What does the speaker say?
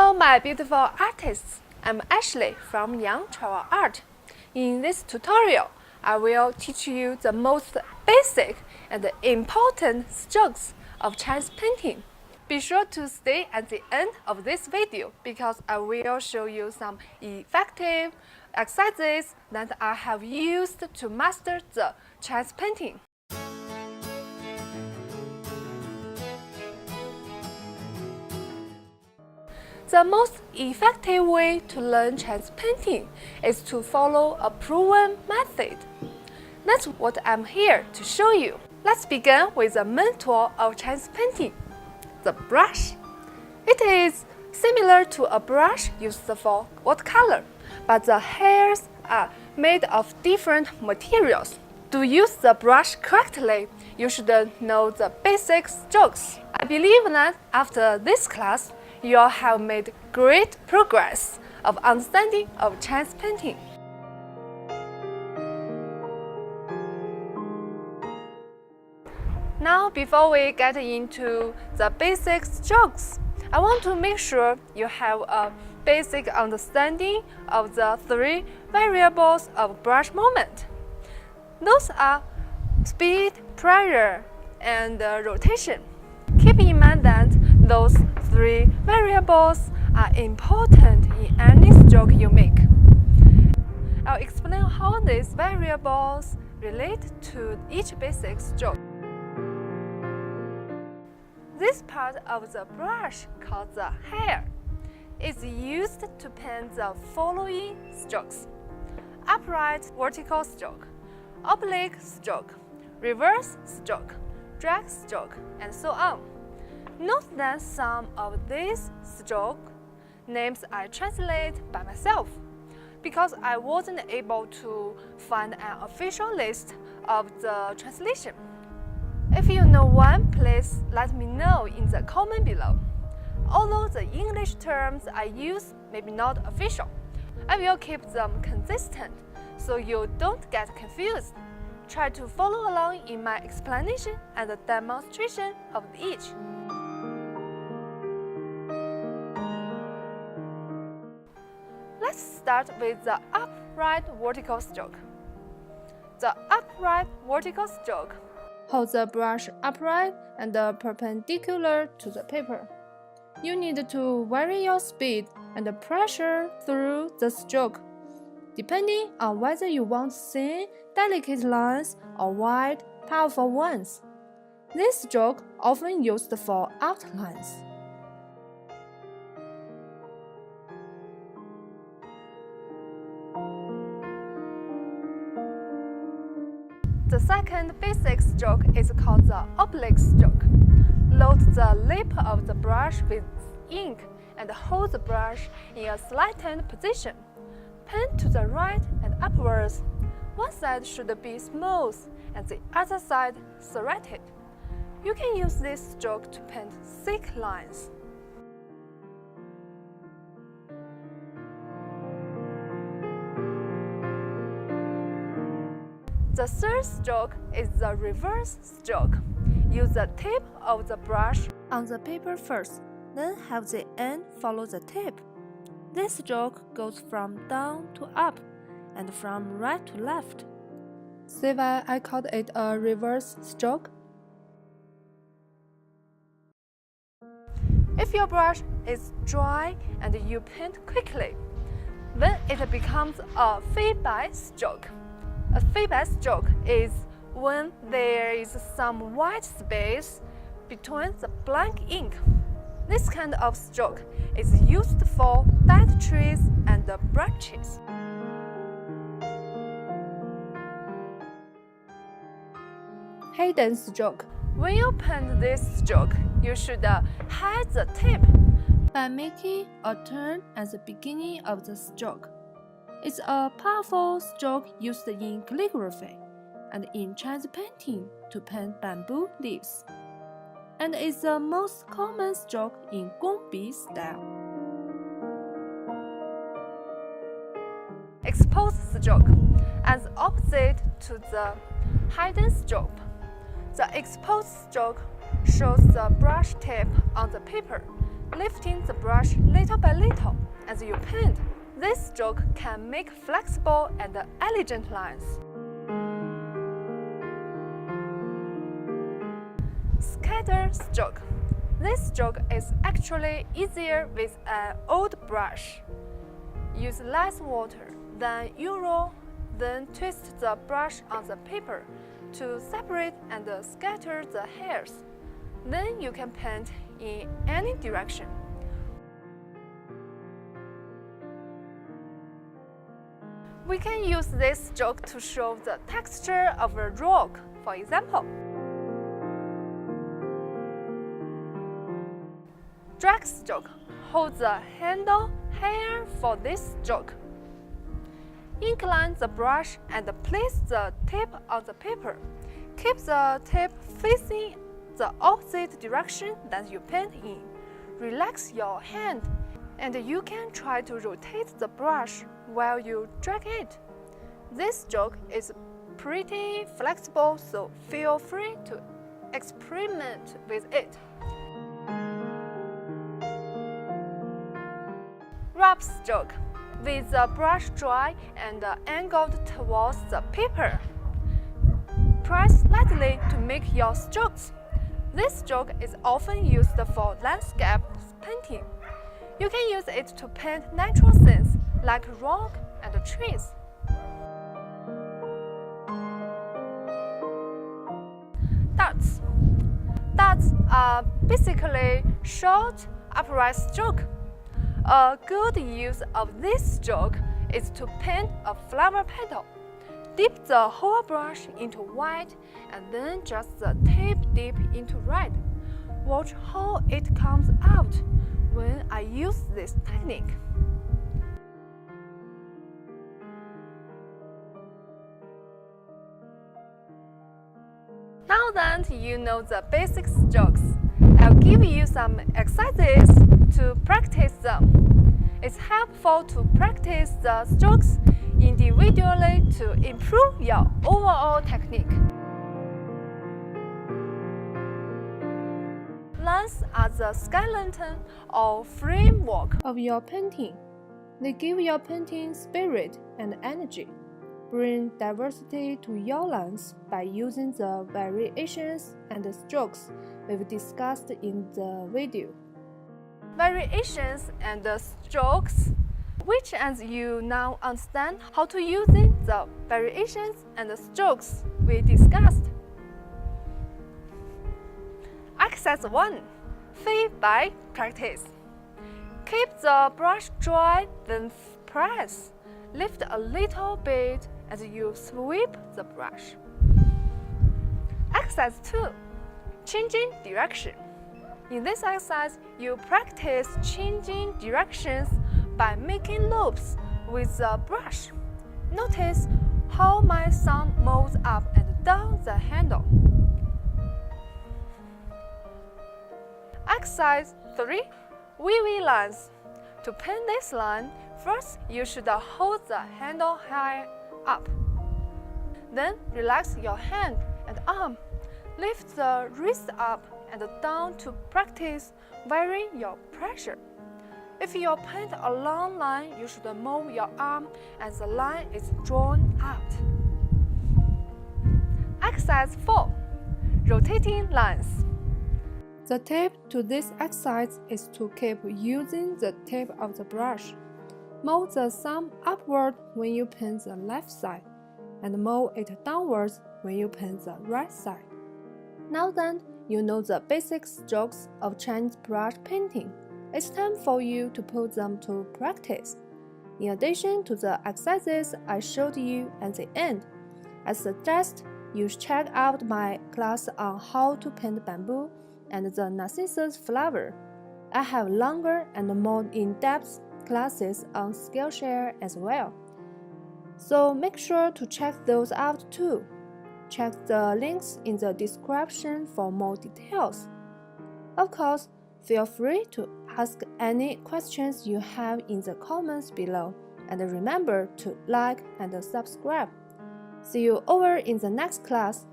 Hello my beautiful artists, I'm Ashley from YangTravelArt. In this tutorial, I will teach you the most basic and important strokes of Chinese painting. Be sure to stay at the end of this video because I will show you some effective exercises that I have used to master the Chinese painting. The most effective way to learn Chinese painting is to follow a proven method. That's what I'm here to show you. Let's begin with the main tool of Chinese painting, the brush. It is similar to a brush used for watercolor, but the hairs are made of different materials. To use the brush correctly, you should know the basic strokes. I believe that after this class, you all have made great progress of understanding of Chinese painting. Now, before we get into the basic strokes, I want to make sure you have a basic understanding of the three variables of brush movement. Those are speed, pressure, and rotation. Keep in mind that those three variables are important in any stroke you make. I'll explain how these variables relate to each basic stroke. This part of the brush, called the hair, is used to paint the following strokes: upright vertical stroke, oblique stroke, reverse stroke, drag stroke, and so on. Note that some of these stroke names I translate by myself because I wasn't able to find an official list of the translation. If you know one, please let me know in the comment below. Although the English terms I use may be not official, I will keep them consistent so you don't get confused. Try to follow along in my explanation and the demonstration of each. Let's start with the upright vertical stroke. The upright vertical stroke holds the brush upright and perpendicular to the paper. You need to vary your speed and pressure through the stroke, depending on whether you want thin, delicate lines or wide, powerful ones. This stroke often used for outlines. The second basic stroke is called the oblique stroke. Load the lip of the brush with ink and hold the brush in a slanted position. Paint to the right and upwards. One side should be smooth and the other side serrated. You can use this stroke to paint thick lines. The third stroke is the reverse stroke. Use the tip of the brush on the paper first, then have the end follow the tip. This stroke goes from down to up and from right to left. See why I called it a reverse stroke? If your brush is dry and you paint quickly, then it becomes a Feibai stroke. A Feibai stroke is when there is some white space between the blank ink. This kind of stroke is used for dead trees and branches. Hidden stroke. When you paint this stroke, you should hide the tip by making a turn at the beginning of the stroke. It's a powerful stroke used in calligraphy and in Chinese painting to paint bamboo leaves, and it's the most common stroke in gongbi style. Exposed stroke, as opposite to the hidden stroke. The exposed stroke shows the brush tip on the paper. lifting the brush little by little as you paint. This stroke can make flexible and elegant lines. Scatter stroke. This stroke is actually easier with an old brush. Use less water than usual, then twist the brush on the paper to separate and scatter the hairs. Then you can paint in any direction. We can use this stroke to show the texture of a rock, for example. Drag stroke. Hold the handle higher for this stroke. Incline the brush and place the tip on the paper. Keep the tip facing the opposite direction that you paint in. Relax your hand, and you can try to rotate the brush while you drag it. This stroke is pretty flexible, so feel free to experiment with it. Rub stroke. With the brush dry and angled towards the paper, press lightly to make your strokes. This stroke is often used for landscape painting. You can use it to paint natural scenes like rock and trees. Dots. Dots are basically short, upright strokes. A good use of this stroke is to paint a flower petal. Dip the whole brush into white and then just the tip dip into red. Watch how it comes out when I use this technique. Now that you know the basic strokes, I'll give you some exercises to practice them. It's helpful to practice the strokes individually to improve your overall technique. Lines are the skeleton or framework of your painting. They give your painting spirit and energy. Bring diversity to your lines by using the variations and the strokes we've discussed in the video. Variations and the strokes, which as you now understand how to use the variations and the strokes we discussed. Exercise 1. Feibai practice. Keep the brush dry, then press. Lift a little bit as you sweep the brush. Exercise 2. Changing direction. In this exercise, you practice changing directions by making loops with the brush. Notice how my thumb moves up and down the handle. Exercise 3. Wavy lines. To paint this line, first you should hold the handle high up. Then relax your hand and arm. Lift the wrist up and down to practice varying your pressure. If you paint a long line, you should move your arm as the line is drawn out. Exercise 4. Rotating lines. The tip to this exercise is to keep using the tip of the brush. Move the thumb upward when you paint the left side, and move it downwards when you paint the right side. Now then, you know the basic strokes of Chinese brush painting. It's time for you to put them to practice. In addition to the exercises I showed you at the end, I suggest you check out my class on how to paint bamboo and the narcissus flower. I have longer and more in-depth classes on Skillshare as well. So make sure to check those out too. Check the links in the description for more details. Of course, feel free to ask any questions you have in the comments below, and remember to like and subscribe. See you over in the next class.